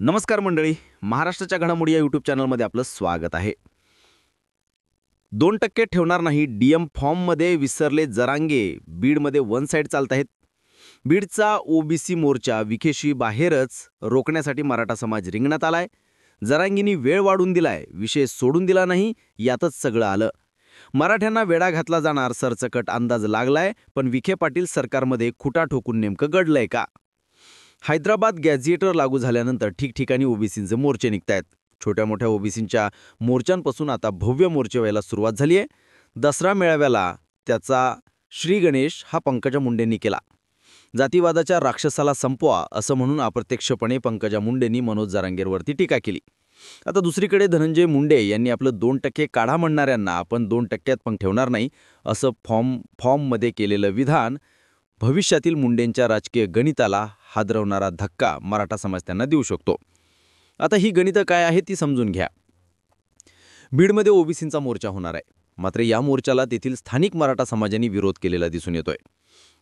नमस्कार मंडळी, महाराष्ट्राच्या घडामोडी या यूट्यूब चॅनलमध्ये आपलं स्वागत आहे. 2% ठेवणार नाही, डीएम फॉर्ममध्ये विसरले जरांगे, बीडमध्ये वन साईड चालत आहेत. बीडचा ओबीसी मोर्चा विखेशी बाहेरच रोखण्यासाठी मराठा समाज रिंगणात आलाय. जरांगींनी वेळ वाढून दिलाय, विषय सोडून दिला नाही, यातच सगळं आलं. मराठ्यांना वेढा घातला जाणार सरसकट अंदाज लागलाय, पण विखे पाटील सरकारमध्ये खुटा ठोकून नेमकं घडलंय का? हैदराबाद गॅझेटर लागू झाल्यानंतर ठिकठिकाणी ओबीसींचे मोर्चे निघतायत. छोट्या मोठ्या ओबीसींच्या मोर्चांपासून आता भव्य मोर्चे व्हायला सुरुवात झाली आहे. दसरा मेळाव्याला त्याचा श्री गणेश हा पंकजा मुंडेंनी केला. जातीवादाच्या राक्षसाला संपवा असं म्हणून अप्रत्यक्षपणे पंकजा मुंडेंनी मनोज जरांगेंवरती टीका केली. आता दुसरीकडे धनंजय मुंडे यांनी आपलं 2% काढा म्हणणाऱ्यांना आपण 2%त पण ठेवणार नाही असं फॉर्ममध्ये केलेलं विधान भविष्यातील मुंडेंच्या राजकीय गणिताला हादरवणारा धक्का मराठा समाज त्यांना देऊ शकतो. आता ही गणितं काय आहे ती समजून घ्या. बीडमध्ये ओबीसींचा मोर्चा होणार आहे, मात्र या मोर्चाला तेथील स्थानिक मराठा समाजाने विरोध केलेला दिसून येतोय.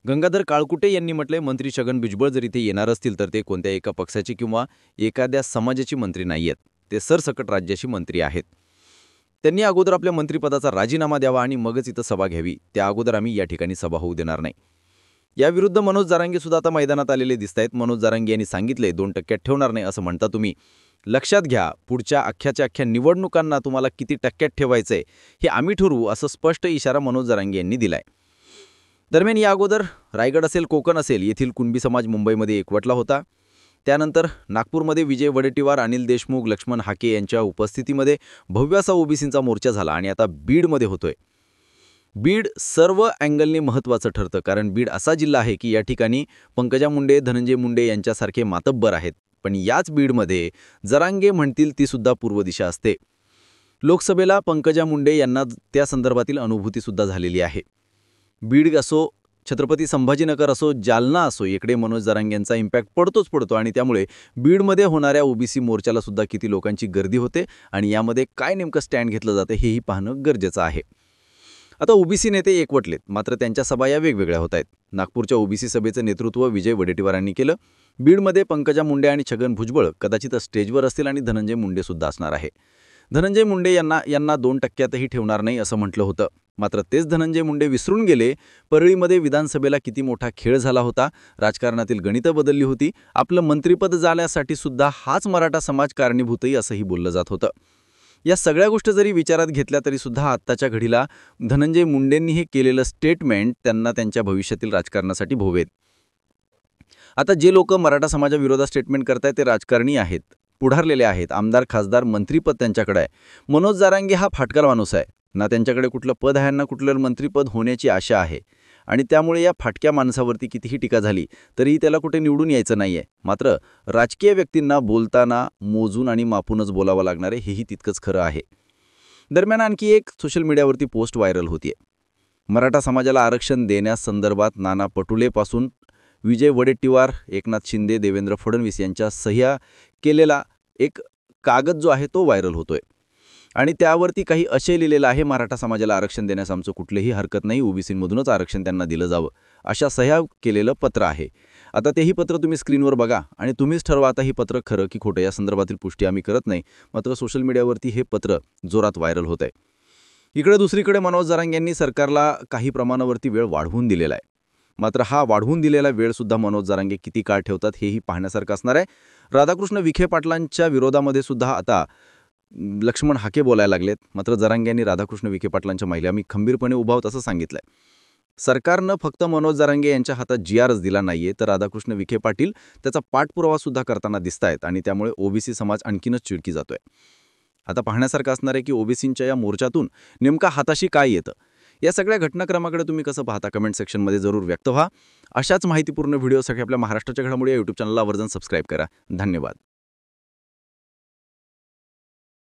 गंगाधर काळकुटे यांनी म्हटलंय, मंत्री छगन भुजबळ जर इथे येणार असतील तर ते कोणत्या एका पक्षाचे किंवा एखाद्या समाजाची मंत्री नाही आहेत, ते सरसकट राज्याची मंत्री आहेत. त्यांनी अगोदर आपल्या मंत्रिपदाचा राजीनामा द्यावा आणि मगच इथं सभा घ्यावी. त्या अगोदर आम्ही या ठिकाणी सभा होऊ देणार नाही. याविरुद्ध मनोज जरांगे सुद्धा आता मैदानात आलेले दिसत आहेत. मनोज जरांगे यांनी सांगितले 2% ठेवणार नाही असं म्हणता तुम्ही. लक्षात घ्या, पुढच्या अख्ख्या निवडणुकांना तुम्हाला किती टक्क्यात ठेवायचंय हे आम्ही ठरवू, असं स्पष्ट इशारा मनोज जरांगे यांनी दिलाय. दरम्यान या अगोदर रायगड असेल, कोकण असेल, येथील कुणबी समाज मुंबईमध्ये एकवटला होता. त्यानंतर नागपूरमध्ये विजय वडेट्टीवार, अनिल देशमुख, लक्ष्मण हाके यांच्या उपस्थितीमध्ये भव्य असा ओबीसींचा मोर्चा झाला आणि आता बीडमध्ये होतोय. बीड सर्व अँगलने महत्त्वाचं ठरतं, कारण बीड असा जिल्हा आहे की या ठिकाणी पंकजा मुंडे, धनंजय मुंडे यांच्यासारखे मातब्बर आहेत. पण याच बीडमध्ये जरांगे म्हणतील ती सुद्धा पूर्व दिशा असते. लोकसभेला पंकजा मुंडे यांना त्या संदर्भातील अनुभूतीसुद्धा झालेली आहे. बीड असो, छत्रपती संभाजीनगर असो, जालना असो, इकडे मनोज जरांगेंचा इम्पॅक्ट पडतो आणि त्यामुळे बीडमध्ये होणाऱ्या ओबीसी मोर्चाला सुद्धा किती लोकांची गर्दी होते आणि यामध्ये काय नेमकं स्टँड घेतलं जातं हेही पाहणं गरजेचं आहे. आता ओबीसी नेते एकवटलेत, मात्र त्यांच्या सभा या वेगवेगळ्या होत आहेत. नागपूरच्या ओबीसी सभेचं नेतृत्व विजय वडेट्टीवारांनी केलं. बीडमध्ये पंकजा मुंडे आणि छगन भुजबळ कदाचित स्टेजवर असतील आणि धनंजय मुंडे सुद्धा असणार आहे. धनंजय मुंडे यांना 2%तही ठेवणार नाही असं म्हटलं होतं, मात्र तेच धनंजय मुंडे विसरून गेले परळीमध्ये विधानसभेला किती मोठा खेळ झाला होता. राजकारणातील गणितं बदलली होती. आपलं मंत्रिपद जाण्यासाठी सुद्धा हाच मराठा समाज कारणीभूतही असंही बोललं जात होतं. या सगळ्या गोष्टी जरी विचारात घेतल्या तरी सुद्धा आत्ताच्या घडीला धनंजय मुंडेंनी हे केलेलं स्टेटमेंट त्यांना त्यांच्या भविष्यातील राजकारणासाठी भोवेत. आता जे लोक मराठा समाजाविरोधात स्टेटमेंट करतायत ते राजकारणी आहेत, पुढारलेले आहेत. आमदार, खासदार, मंत्रीपद त्यांच्याकडे आहे. मनोज जरांगे हा फाटका माणूस आहे ना, त्यांच्याकडे कुठलं पद आहे ना कुठलं मंत्रिपद होण्याची आशा आहे. आणि त्यामुळे या फाटक्या माणसावरती कितीही टीका झाली तरी त्याला कुठे निवडून यायचं नाहीये. मात्र राजकीय व्यक्तींना बोलताना मोजून आणि मापूनच बोलावं लागणार आहे, हेही तितकंच खरं आहे. दरम्यान आणखी एक सोशल मीडियावरती पोस्ट व्हायरल होतीये. मराठा समाजाला आरक्षण देण्यासंदर्भात नाना पटोलेपासून विजय वडेट्टीवार, एकनाथ शिंदे, देवेंद्र फडणवीस यांच्या सह्या केलेला एक कागद जो आहे तो व्हायरल होतोय आणि त्यावरती काही असे लिहिलेलं आहे, मराठा समाजाला आरक्षण देण्यास आमचं कुठलीही हरकत नाही, ओबीसीमधूनच आरक्षण त्यांना दिलं जावं, अशा सह्या केलेलं पत्र आहे. आता तेही पत्र तुम्ही स्क्रीनवर बघा आणि तुम्हीच ठरवा आता ही पत्र खरं की खोटं. या संदर्भातील पुष्टी आम्ही करत नाही, मात्र सोशल मीडियावरती हे पत्र जोरात व्हायरल होत आहे. इकडे दुसरीकडे मनोज जरांगे यांनी सरकारला काही प्रमाणावरती वेळ वाढवून दिलेला आहे. मात्र हा वाढवून दिलेला वेळसुद्धा मनोज जरांगे किती काळ ठेवतात हेही पाहण्यासारखं असणार आहे. राधाकृष्ण विखे पाटलांच्या विरोधामध्ये सुद्धा आता लक्ष्मण हाके बोलायला लागलेत. मात्र जरांगे यांनी राधाकृष्ण विखे पाटलांच्या महिला आम्ही खंबीरपणे उभा आहोत असं सांगितलंय. सरकारनं फक्त मनोज जरांगे यांच्या हातात GRच दिला नाहीये, तर राधाकृष्ण विखे पाटील त्याचा पाठपुरावा सुद्धा करताना दिसत आहेत आणि त्यामुळे ओबीसी समाज आणखीनच चिडकी जातोय. आता पाहण्यासारखं असणार आहे की ओबीसींच्या या मोर्चातून नेमका हाताशी काय येतं. या सगळ्या घटनाक्रमाकडे तुम्ही कसं पाहता कमेंट सेक्शनमध्ये जरूर व्यक्त व्हा. अशाच माहितीपूर्ण व्हिडिओसाठी आपल्या महाराष्ट्राच्या घडामोडी या यूट्यूब चॅनलला आवर्जून सबस्क्राईब करा. धन्यवाद.